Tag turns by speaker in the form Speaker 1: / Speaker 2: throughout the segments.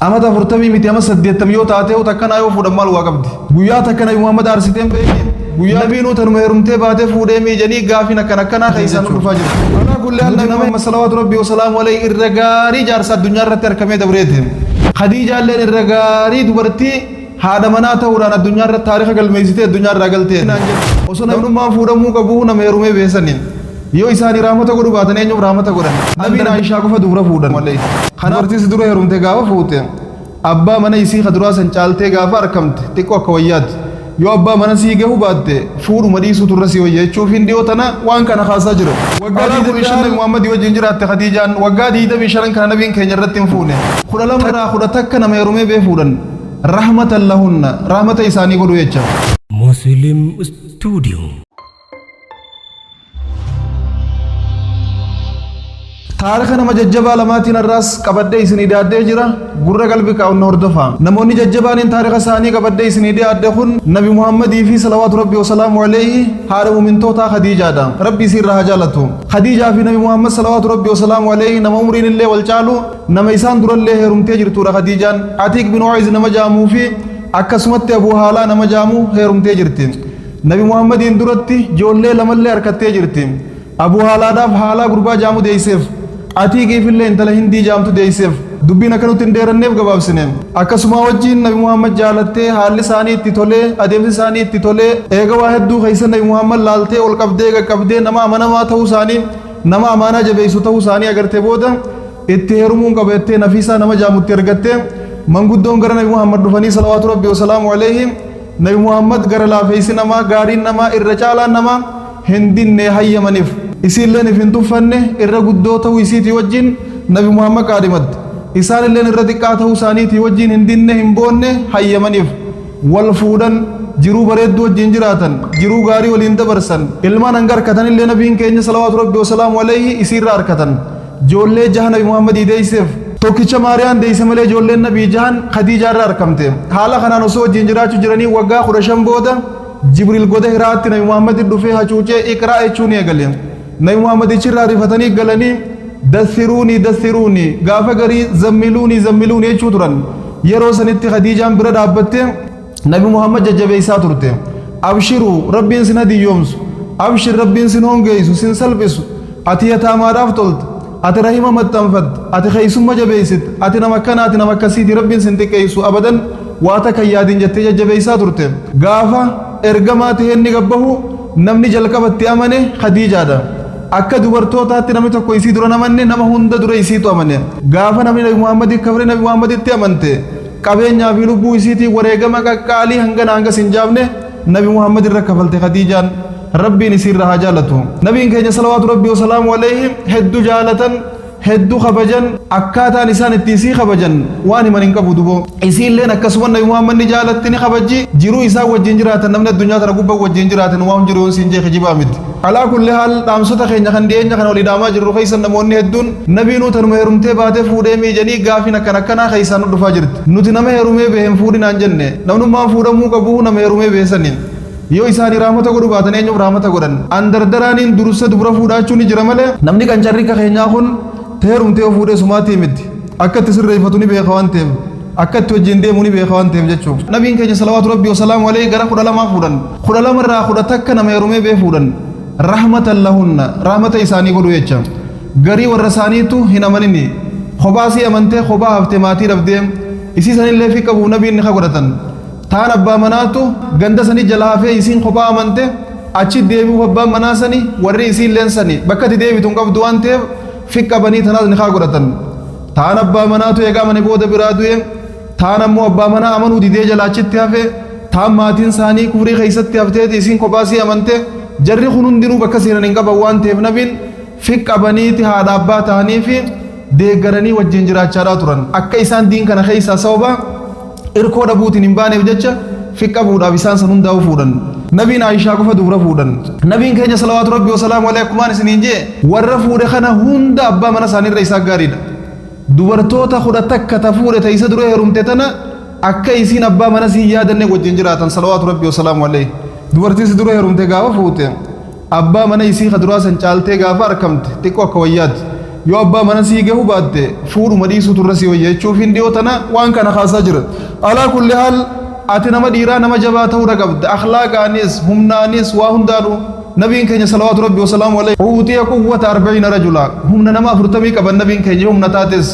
Speaker 1: amata furtami miti ama saddeettam yoo taate takkana yoo fuudhan maal waa qabdi guyyaa takkana Muhammad arsiteen beekin guyyaa nabiinu tanuma herumtee baatee fuudhee miijanii gaafin akkana keessaan dhufaa jira ala kulli hal nabi Muhammad salawatu rabbi wa salaamu alayhi irra gaarii jaarsa addunyaa irratti argamee dabreete Khadija illee irra gaarii dubartii haadha manaa ta'uudhaan addunyaa irratti taariika galmeessitee addunyaa irraa galtee osoo namnummaan fuudhamuu qabu nama herumee beesaniin yoo isaanii rahmata godhu baatan eenyuuf rahmata godhan nabiin Aishaa qofa dubra fuudhan malee kana dubartiis dura herumte gaafa fuute abbaa mana isii kaduraa san caaltee gaafa argamte xiqqoo akka wayyaatti yoo abbaa mana sii gahu baatte fuudhuma dhiisuu turre si wayya jechuuf hin dhiyoo tana waan kana kaasaa jira waggaa 25 nabi Muhammad wajjin jiraatte Khadijaan waggaa 25 kana nabiin keenya irratti hin fuune 12 irraa 11 nama herumee bee fuudhan rahmatan lahunna rahmata isaanii godhu jecha
Speaker 2: Muslim Studio
Speaker 1: taarika nama jajjabaa lamaatiin arraas qabadde isinii dhiyaadhee jira gurra qalbii kaa'uun hordofaa namoonni jajjabaaniin taarika isaanii qabadde isinii dhiyaadhe kun nabi Muhammadii fi salawaatu rabbi wa salaamu alayhi haadha muumintootaa Khadiijaadha rabbi isii irraa haa jaalatu Khadiijaa fi nabi Muhammad salawaatu rabbi wa salaamu alayhi nama umriin illee wal caalu nama isaan durallee heerumtee jirtuudha Khadiijaan Atiiq bin Uwais nama jaamuu fi akkasumatti Abu Haalaa nama jaamuu heerumtee jirti nabi Muhammadiin duratti ijoollee lamallee harkattee jirti Abu Haalaadhaaf Haalaa gurbaa jaamuu deeyseef Atiiqiif illee intala Hindii jaamtu deeyseef dubbiin akka nuti hin dheeranneef gabaabsine akkasuma wajjin nabi Muhammad jaalattee haalli isaanii itti tolee adeemsi isaanii itti tolee eega waa hedduu keessa nabi Muhammad laaltee ol qabdee qaqqabdee nama amanamaa ta'uu isaanii nama amaanaa jabeessu ta'uu isaanii agartee booda itti heerumuun qabattee nafiisaa nama jaamutti argattee manguddoon gara nabi Muhammad dhufanii salawaatu rabbi wa salaamu alayhi nabi Muhammad gara laafeessi namaa gaariin namaa irra caalaan namaa hin dinne hayyamaniif isiilleen ifin tuffanne irra guddoo ta'uu isiitii wajjin nabi Muhammad qaadimatte isaan illeen irra xiqqaa ta'uu isaaniitii wajjin hin dinne hin boonne hayyamaniif wal fuudhan jiruu bareedduu wajjin jiraatan jiruu gaarii waliin dabarsan ilmaan hanga harkatan illee nabiin keenya salawaatu rabbi wa salaamu alayhi isiirraa harkatan ijoollee jaha nabi Muhammadii deeyseef tokkicha Maariyaan deeyse malee ijoolleen nabii jahan Khadiijaarraa argamte haala kanaan osoo wajjin jiraachuu jiranii waggaa 15 booda Jibriil goda Hiraatti nabi Muhammad dhufee hacuucee iqraa jechuun eegale nabi Muhammad irraa rifatanii galanii dassiruuni gaafa garii zammiluuni jechuu turan yeroo sanitti Khadiijaan bira dhaabbatte nabi Muhammad jajjabeessaa turte abshiruu rabbiin sin hadiyyoomsu abshir rabbiin sin hongeessu sin salphisu ati yataamaadhaaf tolte ati rahima maxxanfatte ati keeysumma jabeessit ati nama akkana ati nama akkasiiti rabbiin sin xiqqeessu abadan waa takka yaadin jettee jajjabeessaa turte gaafa ergamaa tahee inni gabbahu namni jalqabatti amane Khadiijaadha akka dubartootaatti namni tokko isii dura namanne nama hunda dura isiitu amane gaafa namni nabi Muhammad kabre nabi Muhammaditti amante qabeenyaa fi lubbuu isiitii wareegama qaqqaalii hanga sin jaafne nabi Muhammad irra kafalte Khadiijaan rabbiin isiirra haa jaalatu nabiin keenya salawaatu rabbi wa salaamu alayhi hedduu jaalatan hedduu kabajan akkaataan isaan itti isii kabajan waan himan hin qabu dubo isiilleen akkasuma nabi Muhammad ni jaalatti ni kabajji jiruu isaa wajjin jiraatan namni addunyaa tana gubbaa wajjin jiraatan waan jiruun siin jee kijibaa miti alaa kulli haal dhaamsota keenya kan dhiyeenya kan walii dhaamaa jirru keessa namoonni hedduun nabiinuu tanuma herumtee baatee fuudhee miijanii gaafin akkanaa keessaan dhufaa jirti nuti nama herumee beehen fuudhinaan jenne namnummaan fuudhamuu qabu nama herumee beesaniin yoo isaanii rahmata godhu baatan eenyuuf rahmata godhan andardaraaniin dursa dubra fuudhaachuu ni jira malee namni qancarri keenyaa kun heerumtee fuudhee sumaatii miti akka itti sirreeffatu ni beeka waan ta'eef akka itti wajjin deemu ni beeka waan ta'eef jechuuf nabiin keenya salawaatu rabbi wa salaamu alayhi gara 12 fuudhan 12 irraa 11 nama herumee bee fuudhan rahmatan lahunna rahmata isaanii godhu jecha garii warra isaaniitu hin amanini khobaasii amantee khobaa haftee maatii dhabdee isii sanillee fi qabu nabiin ni godhatan taan abbaa manaatu ganda sanii jala hafee isiin khobaa amante achi deebi'u abbaan manaa sani warri isiin leen sani bakka itti deebitu hin qabdu waan ta'eef fiqqabanii tanaas ni godhatan taan abbaa manaatu eegaa mane booda biraa du'e taan ammoo abbaa manaa amanuu didee jalaachitti hafe taan maatiin isaanii kufrii keessatti hafteeti isiin kophaasii amante jarri kun hundinuu bakka seenan hin qaban waan ta'eef nabiin fiqqabaniiti haadha abbaa ta'anii fi deeggaranii wajjin jiraachaadhaa turan akka isaan diin kana keessaa sababa irkoo dhabuutiin hin baaneef jecha fiqqabuudhaaf isaan san hundaa'u fuudhan nabiin Aishaa qofa dubra fuudhan nabiin keenya salawaatu rabbi wa salaamu alayhi akkumaan isiniin jee warra fuudhe kana hunda abbaa mana isaaniirra isaa gaariidha dubartoota 11 ta fuudhe ta isa dura heerumte tana akka isiin abbaa mana sii yaadanne wajjin jiraatan salawaatu rabbi wa salaamu alayhi dubartii si dura heerumte gaafa fuute abbaa mana isii kaduraa san caaltee gaafa argamte xiqqoo akka wayyaatti yoo abbaa mana sii gahu baatte fuudhuma dhiisu turre si wayya jechuuf hin dhiyoo tana waan kana kaasaa jira alaa kulli haal ati nama dhiiraa nama jabaa ta'uu qabda akhlaaqaanis humnaanis waa hundaanu nabiin keenya salawaatu rabbi wasalaamu alayhi uutiya quwwata 40 rajula humna nama 40 qaban nabiin keenya humna taates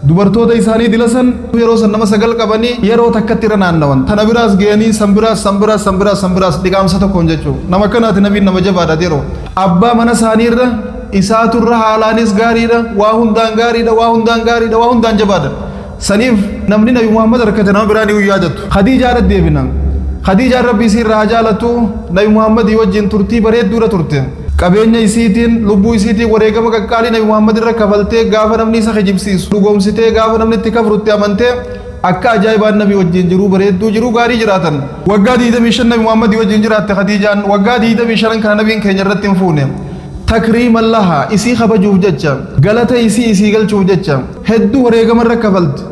Speaker 1: dubartoota isaanii dilasan yeroo san nama 9 qabanii yeroo takkatti irra naannawan tana biraas geeni sanbiraas dhiqaamsa tokkoon jechuun nama kanaati nabiin nama jabaadha yeroo abbaa mana isaanii irra isaaturra haalaanis gaariidha waa hundaan jabaadha saniif namni nabi Muhammad harkate nama biraan iyyuu yaadatu Khadiijaa irra deebina Khadiijaa rabbi isii irraa jaalatu nabi Muhammad wajjin turtii bareedduudha turte qabeenya isiitiin lubbuu isiitiin wareegama qaqqaalii nabi Muhammad irra kafaltee gaafa namni isa kijibsiisu dhugoomsitee gaafa namni itti kafrutti amantee akka ajaa'ibaan nabi wajjin jiruu bareedduu jiruu gaarii jiraatan waggaa 25 nabi Muhammad wajjin jiraatte Khadiijaan waggaa 25 kana nabiin keenya irratti hin fuune takriiman laha isii kabajuuf jecha galata isii galchuuf jecha hedduu wareegama irra kafalti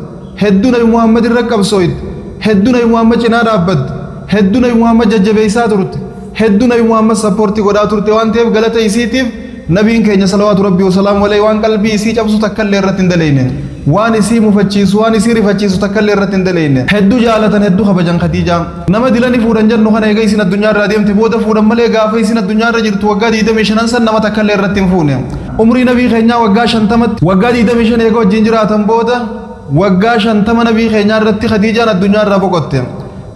Speaker 1: hedduu nabi Muhammad irra qabsooyte hedduu nabi Muhammad cinaa dhaabbatte hedduu nabi Muhammad jajjabeessaa turte hedduu nabi Muhammad sappoortii godhaa turte waan ta'eef galata isiitiif nabiin keenya salawaatu rabbi wasalaamu alayhi waan qalbii isii cabsu takkallee irratti hin daleeyne waan isii mufachiisu waan isii rifachiisu takkallee irratti hin daleeyne hedduu jaalatan hedduu kabajan Khadiijaa nama dilanii fuudhan jennu kana eega isin addunyaa irraa deemte booda fuudhan malee gaafa isin addunyaa irra jirtu waggaa 25 san nama takkallee irratti hin fuune umrii nabii keenyaa waggaa 50tti waggaa 25 eega wajjin jiraatan booda waggaa 50 nabii keenyaa irratti Khadiijaan addunyaa irraa boqotte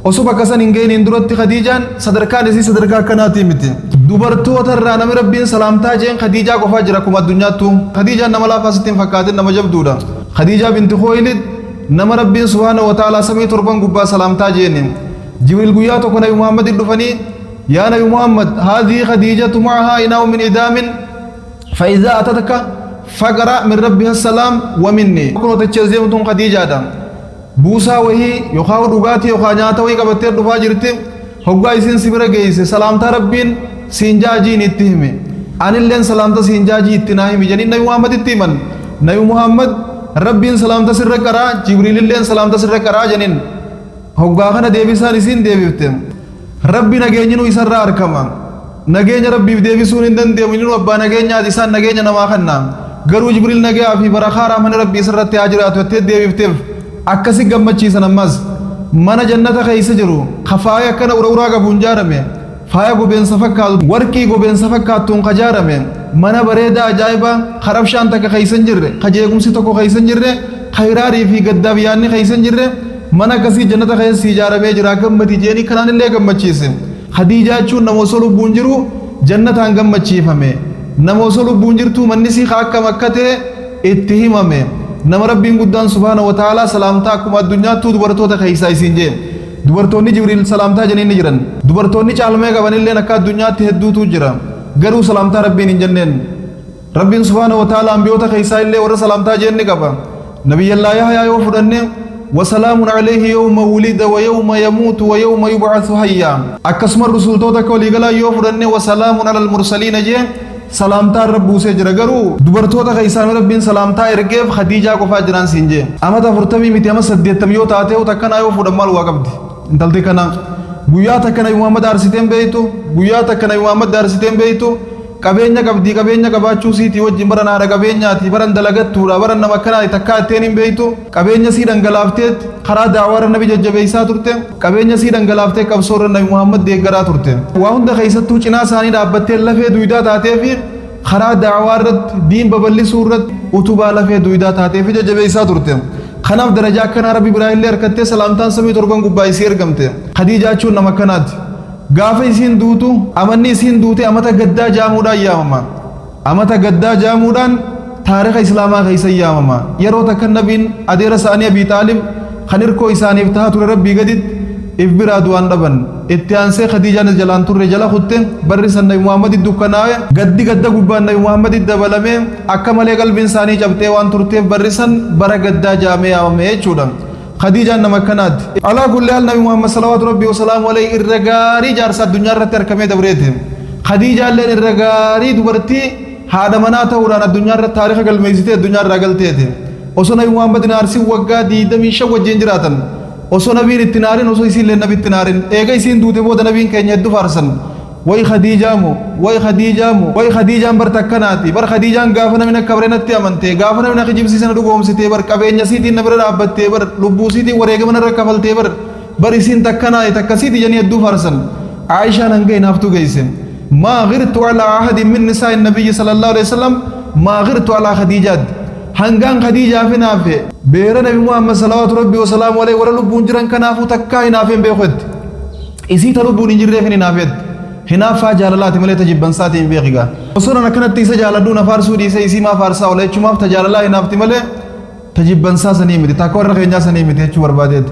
Speaker 1: osoo bakka san hin geeniin duratti Khadiijaan sadarkaan isii sadarkaa akkanaatii miti dubartoota irraa namni rabbiin salaamtaa jeen Khadiijaa qofaa jira akkuma addunyaattu Khadiijaan nama laafaa sitti hin fakkaatin nama jabduudha Khadiijaa binti Khuwaylid nama rabbiin subhaanahu wa ta'aalaa samii torban gubbaa salaamtaa jeeni Jibriil guyyaa tokko nabi Muhammad dhufanii yaa nabi Muhammad haadhii Khadiijatu ma'ahaa inaa'u min idaamin fa'iizaa atataka faqra min rabbiha salaam wa minni kun otachee deemtuun Khadiijaadha buusaa wahii yookaan dhugaatii yookaan nyaata wahii qabattee dhufaa jirti hoggaa isiin sibira geesse salaamtaa rabbiin siin jaajiin itti hime anilleen salaamta siin jaajii itti naa himi jedhanii nabi Muhammad itti himan nabi Muhammad rabbiin salaamta sirra qaraa Jibriililleen salaamta sirra qaraa jedhaniin hoggaa kana deebisaan isiin deebifte rabbi nageenyinu isarraa harkama nageenya rabbiif deebisuun hin dandeenyu inni abbaa nageenyaati isaan nageenya namaa kanna garuu Jibriil nagaa fi barakaa rahmani rabbii isarratti haa jiraatu jettee deebifteef akkasi gammachiisan ammas mana jannata keessa jiru kafaaya akkana uraa qabuun jaarame faaya gobeensa fakkaatu warqii gobeensa fakkaatuun kajaarame mana bareedaa ajaa'ibaa karabshaan takka keessa hin jirre kajeegumsi tokko keessa hin jirre kayraarii fi gaddaaf yaanni keessa hin jirre mana akkasii jannata keessa ijaaramee jira gammati jeeni kanaan illee gammachiise Khadiijaa jechuun nama osoo lubbuun jiru jannataan gammachiifame nama osoo lubbuun jirtu manni sii akkam akka ta'e itti himame nama rabbiin guddaan subhaanahu wa ta'aalaa salaamtaa akkuma addunyaattuu dubartoota keessaa isiin jee dubartoonni Jibriil salaamtaa jeniin jiran dubartoonni caalmee qabanillee akka addunyaatti hedduutu jira garuu salaamtaa rabbiin hin jenneen rabbiin subhaanahu wa ta'aalaa ambiyoota keessaa illee warra salaamtaa jenni qaba nabiyyallaa Yahyaa yoo fudhanne وسلام عليه يوم ولد ويوم يموت ويوم يبعث حيا أكسم الرسول توتا كولي غلا يوفرن وسلام على المرسلين جي سلامتا ربو سے جرگرو دبرتوتا خیسان ربین سلامتا ارگیف خدیجہ کو فاجران سنجے اما تا فرتمی میتیما سدیتم یو تاتے ہو تکنا یو فودمال واقبدی انتلتی کنا گویا تکنا محمد دارسیتیں بیتو گویا تکنا محمد دارسیتیں بیتو qabeenya qabdi qabeenya qabaachuu siiti wajjin bara naara qabeenyaati baran dalagattuudha baran nama akkanaa takka atteen hin beeytu qabeenya sii dhangalaafteet karaa daawara nabi jajjabeessaa turte qabeenya sii dhangalaaftee qabsoorra nabi Muhammad deeggaraa turte waa hunda keessattuu cinaa isaanii dhaabbattee lafee duwidaa taateefi karaa daawaa irratti diin babal'isuu irratti utubaa lafee duwidaa taateefi jajjabeessaa turte kanaaf darajaa akkanaa rabbi biraa illee harkattee salaamtaan samii torban gubbaa isii ergamte Khadiijaa jechuun nama akkanaati gaafa isiin duutu amanni isiin duute amata gaddaa jaamuudhaan yaamama amata gaddaa jaamuudhaan taariikha islaamaa keessa yaamama yeroo takka nabiin adeera isaanii Abii Xaalib kan hirkoo isaaniif tahaa ture rabbii gaditti if biraa du'aan dhaban itti aansee Khadiijaanis jalaan turre jala kutte barri san nabi Muhammad dukkanaa'e gaddi gadda gubbaan nabi Muhammad dabalame akka malee qalbiin isaanii cabxee waan turteef barri san bara gaddaa jaamee yaamame jechuudha Khadiijaa nama kanaati ala kulli hal nabi Muhammad sallallahu rabbi wa salamu alayhi irragaari jaarsa addunyaa irratti argamee dabreete Khadiijaa illee irragaari dubartii haadha manaa ta'uudhaan addunyaa irratti taariikha galmeessitee addunyaa irraa galteete osoo nabi Muhammad naarsi waggaa 25 wajjin jiraatan osoo nabiin itti naarin osoo isiin illee nabi itti naarin eega isiin duute booda nabiin keenya hedduu faarsan way khadiijaamu way khadiijaan bar takkanaati bar khadiijaan gaafa namni kabrenatti amante gaafa namni kijibsiisan dhugoomsitee bar qabeenya siitiin na bira dhaabbattee bar lubbuu siitiin wareegama narra kafaltee bar isiin takkanaati takkasiiti janii hedduu faarsan Aishaan hanga hinaaftu geesse ما غرت على أحد من نساء النبي صلى الله عليه وسلم ما غرت على خديجة هنگان خديجة في نافع بير نبي محمد صلوات ربي وسلام عليه ولا لبون جران كنافو تكاي نافع بيخد إذا تلبون إنجر في نافع هنا فجالات ملء تجيبن ساتين بيخيغا وصورنا كانت تيسا جالدون فارسو ديسا إسي ما فارسا ولا يشوف تجاللا هنا ملء تجيبن ساسني مدي تكور رخينجا سني مدي تشو بربادت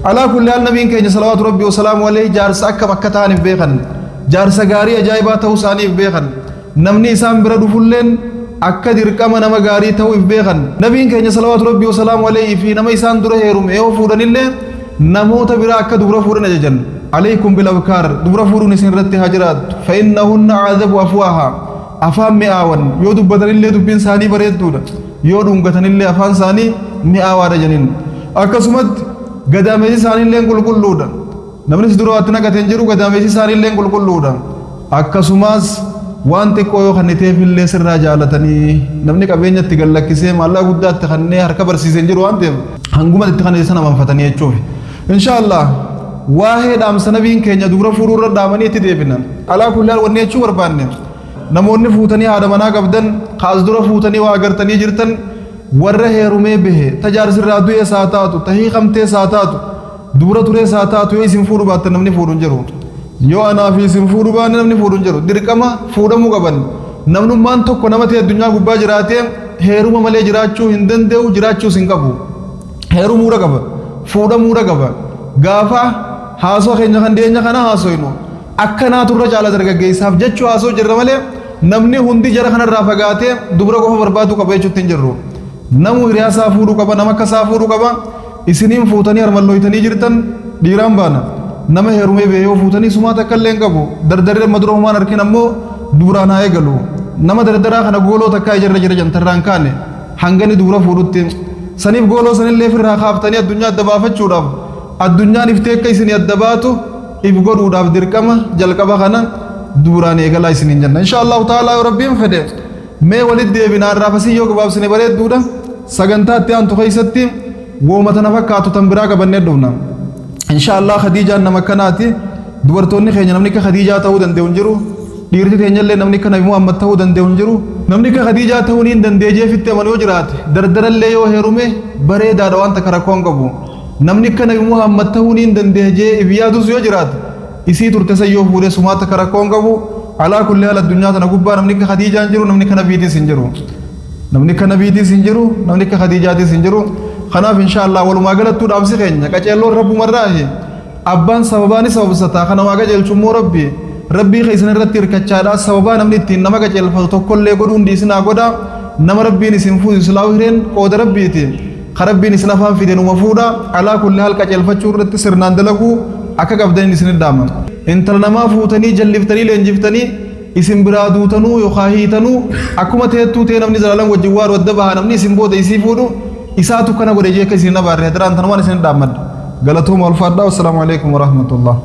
Speaker 1: على كل حال نبي كان صلوات ربي وسلام عليه جارس أكا مكتان بيخن jaarsa gaarii ajaa'ibaa ta'uu isaaniif beekan namni isaan bira dhufulleen akka dirqama nama gaarii ta'uu if beekan nabiin keenya salawaatu rabbii wasalaamu alayhi fi nama isaan dura heerume yoo fuudhanillee namoota biraa akka dubra fuudhan ajajan alaykum bil abkaar dubra fuudhuun isin irratti haa jiraattu fa innahunna aadabu afwaaha afaan mi'aawan yoo dubbatanillee dubbiin isaanii bareedduudha yoo dhungatanillee afaan isaanii mi'aawaadha janiin akkasumatti gadaameessi isaaniillee qulqulluudha namni duraatti naqateen jiru gadaameessi isaaniillee qulqulluudha akkasumas waan xiqqoo yoo kanniteef illee sirraa jaalatanii namni qabeenyatti gallakkisee maallaqa guddaatti kannee harka barsiiseen jiru waan ta'eef hanguma itti kannee sana manfatanii jechuuf inshaallah waa'ee dhaamsa nabiin keenya dubra fuudhuurra dhaamanii itti deebina alaa kullaan wanni jechuu barbaanne namoonni fuutanii haadha manaa qabdan kaas dura fuutanii waa agartanii jirtan warra heerumee bahe tajaarsirraa du'ee isaa taatu tahii qabtee isaa taatu dubra turee isaa taatu yoo isin fuudhu baattan namni fuudhu hin jiru yoo anaa fi isin fuudhu baanne namni fuudhu hin jiru dirqama fuudhamuu qaban namnummaan tokko nama ta'e addunyaa gubbaa jiraatee heeruma malee jiraachuu hin danda'u jiraachuus hin qabu heerumuudha qaba fuudhamuudha qaba gaafa haasoo keenya kan deenya kana haasoynu akkanaaturra caala dargaggeessaaf jechuu haasoo jirra malee namni hundi jara kanarraa fagaatee dubra qofa barbaadu qaba jechuutti hin jirru namu hiriyaasaa fuudhuu qaba nama akkasaa fuudhuu qaba isiniin fuutanii harmallooytanii jirtan dhiiraan baana nama heerumee bee yoo fuutanii sumaa takka illee hin qabu dardarri madura humaan harkin ammoo dubraan haa eegalu nama dardaraa kana gooloo takkaa ijarra jira jantarraan kaane hangani dubra fuudhutti saniif gooloo sanillee firraa kaaftanii addunyaa adda baafachuudhaaf addunyaan iftee akka isinii adda baatu if godhuudhaaf dirqama jalqaba kana dubraan eegalaa isiniin jenna inshaallahu ta'aalaa yoo rabbiin fedhe mee walitti deebinaa irraafasii yoo gabaabsine bareedduudha sagantaatti aantu keessatti woomata na fakkaatu tan biraa qabannee dhufna inshaallah khadiijaan nama kanaati dubartoonni keenya namni akka khadiijaa ta'uu danda'u hin jiru dhiirti keenyallee namni akka nabi muhammad ta'uu danda'u hin jiru namni akka khadiijaa ta'uu hin dandeejee fitte aman yoo jiraate dardarallee yoo heerume bareedaadha waan takka rakkoo hin qabu namni akka nabi muhammad ta'uu hin dandeejee if yaadus yoo jiraate isii turte san yoo fuudhee sumaa takka rakkoo hin qabu alaa kulli haal addunyaa tana gubbaa namni akka khadiijaa hin jiru namni akka nabiitiis hin jiru namni akka nabiitiis hin jiru namni akka khadiijaatiis hin jiru خناف إن شاء الله ولما قالت تود أمسي خينيا كأجلور رب مراه أبان سبباني سبب ستا خنا ما قال شمو ربي خيسن الرتير كتشادا سببان أمني نما قال فتوكل لقولون ديسنا قودا نما ربي نسنفوز سلاوهرين قود ربي تين خربي نسنفهم في دين ومفودا على كل حال كأجل فتشور رتسر ناندلقو أكا قبضين نسن الدام إنت لما فوتني جلفتني لنجفتني اسم برادو تنو يخاهي تنو أكما تهتو تينم نزلالم وجوار ودبها نمني سنبو ديسي فودو isaatu kana godhe jee kasi na barre hadran tanwan isin damad galatum wal fadda wassalamu alaykum wa rahmatullah